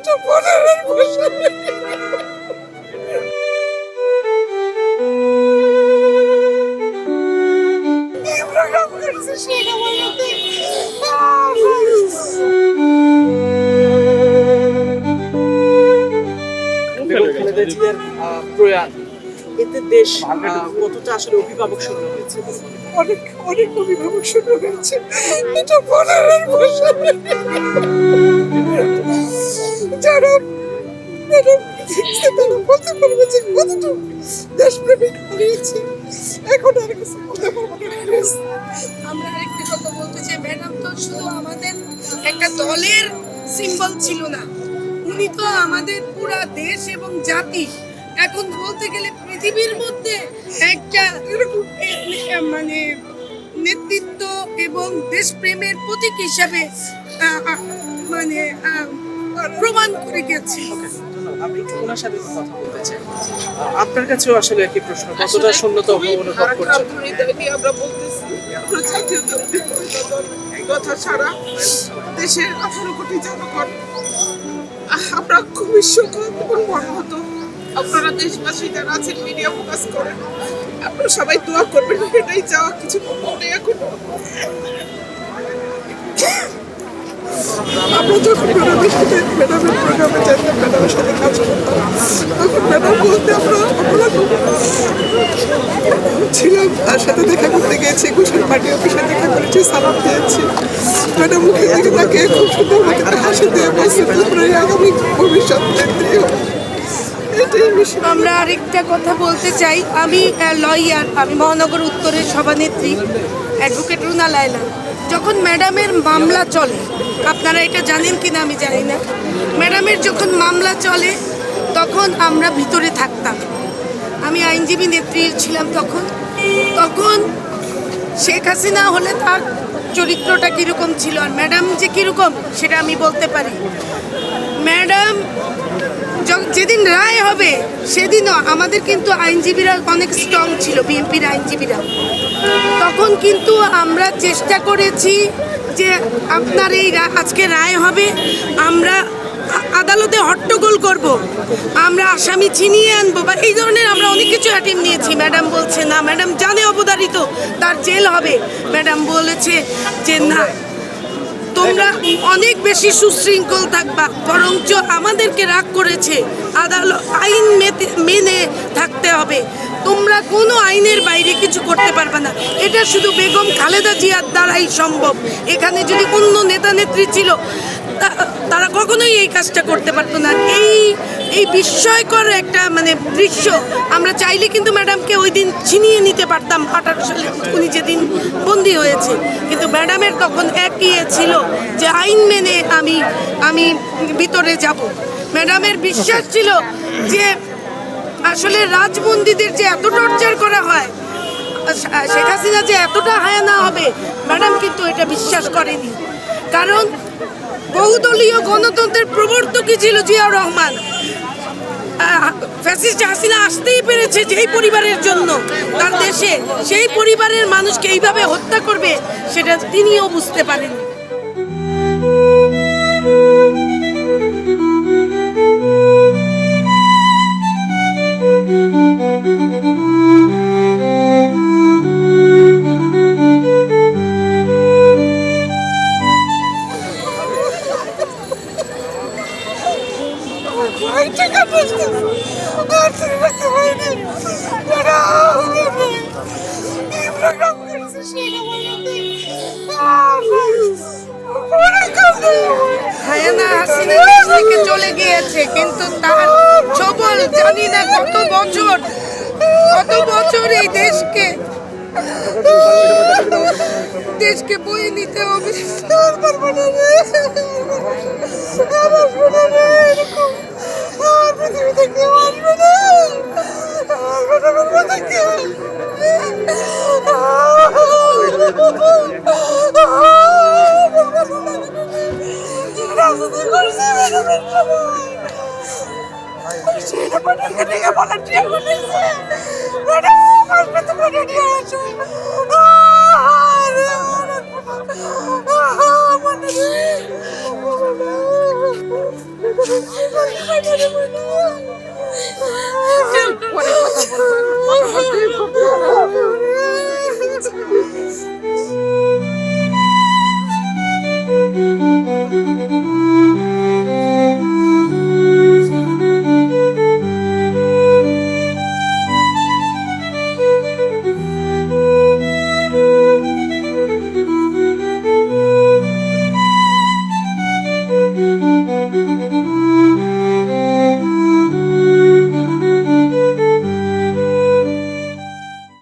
এটা বলার আর ভাষা নেই। কি প্রোগ্রাম করেছে শেখ আমাকে। খালেদা জিয়ার প্রয়াণ এতে দেশ কতটা আসলে অভিভাবক শূন্য হয়েছে? অনেক অনেক অভিভাবক শুরু হয়েছে, এটা বলার আর ভাষা নেই। যারা ম্যাডাম তারা বলতে পারবে যে কতটুকু দেশপ্রেমিক হারিয়েছে, এখন আর কিছু বলতে পারবো না। আমরা আরেকটা কথা বলতে চাই, ম্যাডাম তো শুধু আমাদের একটা দলের সিম্বল ছিল না, উনি তো আমাদের পুরা দেশ এবং জাতি, এখন বলতে গেলে পৃথিবীর মধ্যে একটা মানে নেতৃত্ব এবং দেশপ্রেমের প্রতীক হিসাবে মানে প্রমাণ করে গেছে। আমি একটু ওনার সাথে কথা বলতে চাই। আপনার কাছেও আসলে একই প্রশ্ন, কতটা শূন্যতা অনুভব করছেন? আমরা বলতেছি আমরা জাতীয়তাবাদী দল, এই কথা ছাড়া দেশের 18 কোটি জনগণ আমরা খুবই শোকাহত এবং মর্মাহত। আপনারা দেশবাসী যারা আছেন মিডিয়া ফোকাস করেন, আপনারা সবাই দোয়া করবেন, এটাই চাওয়া, কিছু মনে এখন। আমরা যখন ম্যাডামের প্রোগ্রামে যেতাম, ম্যাডামের সাথে কাজ করতাম, তখন ম্যাডাম বলতে আমরা ছিলাম, তার সাথে দেখা করতে গেছি, ঘোষের পার্টি অফিসে দেখা করেছি, সালাম দিয়েছি। ম্যাডাম মুখে দেখে তাকে খুব সুন্দর মুখে হাসি দিয়ে বলছে তোমরাই আগামী ভবিষ্যৎ নেত্রী হবে। আমরা আরেকটা কথা বলতে চাই, আমি লয়ার, আমি মহানগর উত্তরের সভানেত্রী অ্যাডভোকেট রুনা লায়লা। যখন ম্যাডামের মামলা চলে, আপনারা এটা জানেন কিনা আমি জানি না, ম্যাডামের যখন মামলা চলে তখন আমরা ভিতরে থাকতাম, আমি আইনজীবী নেত্রী ছিলাম তখন শেখ হাসিনা হলে তার চরিত্রটা কীরকম ছিল আর ম্যাডাম যে কীরকম সেটা আমি বলতে পারি। ম্যাডাম যেদিন রায় হবে সেদিনও আমাদের কিন্তু আইনজীবীরা অনেক স্ট্রং ছিল, বিএনপির আইনজীবীরা, তখন কিন্তু আমরা চেষ্টা করেছি যে আপনার এই আজকে রায় হবে, আমরা আদালতে হট্টগোল করব, আমরা আসামি ছিনিয়ে আনবো বা এই ধরনের আমরা অনেক কিছু অ্যাটেম নিয়েছি। ম্যাডাম বলছে না, ম্যাডাম জানে অবধারিত তার জেল হবে, ম্যাডাম বলেছে যে না, তোমরা অনেক বেশি সুশৃঙ্খল থাকবা, বরঞ্চ আমাদেরকে রাগ করেছে, আদালত আইন মেনে থাকতে হবে, তোমরা কোনো আইনের বাইরে কিছু করতে পারবে না। এটা শুধু বেগম খালেদা জিয়ার দ্বারাই সম্ভব। এখানে যদি অন্য নেতা নেত্রী ছিল তারা কখনোই এই কাজটা করতে পারতো না। এই বিস্ময়কর একটা মানে দৃশ্য, আমরা চাইলে কিন্তু ম্যাডামকে ওই দিন ছিনিয়ে নিতে পারতাম 18 সালে উনি যেদিন বন্দী হয়েছে, কিন্তু ম্যাডামের তখন একই ছিল যে আইন মেনে আমি ভিতরে যাব। ম্যাডামের বিশ্বাস ছিল যে আসলে রাজবন্দীদের যে এত টর্চার করা হয়, শেখ হাসিনা যে এতটা হায়ানা হবে, ম্যাডাম কিন্তু এটা বিশ্বাস করেনি। কারণ বহুদলীয় গণতন্ত্রের প্রবর্তকই ছিল জিয়াউর রহমান। ফ্যাসিস্ট হাসিনা আসতেই পেরেছে যেই পরিবারের জন্য তার দেশে, সেই পরিবারের মানুষকে এইভাবে হত্যা করবে সেটা তিনিও বুঝতে পারেন। হায়ানা হাসিনা দেশ থেকে চলে গিয়েছে, কিন্তু তার ছবল জানি না কত বছর এই দেশকে বয়ে নিতে হবে। করে